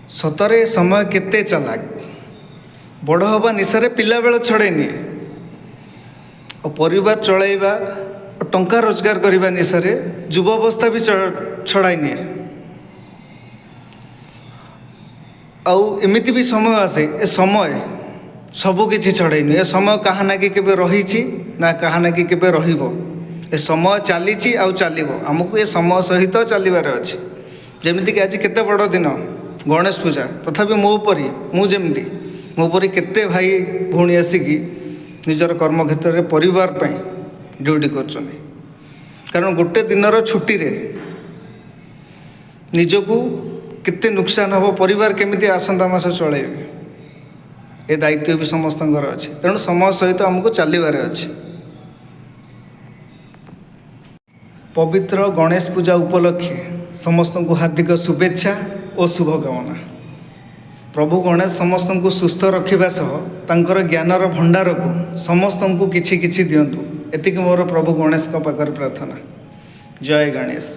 सतरे समय केते चलाक बड़ हवा निशारे पिला बेल छड़े निए और परिवार चलैबा टंका रोजगार करने निशारे युवावस्था भी छड़ाई निए। आउ एमिति भी समय आसे ए समय सबु किछि छड़ाई निए। ए समय कहा ना कि केबे रहिछि ना कहा ना कि केबे रहिबो। ए समय चलीछि आउ चलिबो। हमकु ए समय सहित चलिबार अछि। जेमिति कि आज केते बड़ दिन गणेश पूजा तथापि मो परी केते भाई भौणी आसिकी निजर कर्म क्षेत्र में परिवार पाई ड्यूटी कर। कारण गोटे दिनर छुट्टी रे निजको केते नुकसान हम परिवार केमिति आसंता मास चलैबे ए दायित्व भी समस्त अच्छे। तेणु समय सहित आमको चलबार अच्छे। पवित्र गणेश पूजा उपलक्षे समस्त को हार्दिक शुभेच्छा और शुभकामना। प्रभु गणेश समस्त को सुस्थ रखा सह तांकर ज्ञानर भंडार को समस्त को किछि किछि दियंतु। एतिक मोर प्रभु गणेश का पाकर प्रार्थना। जय गणेश।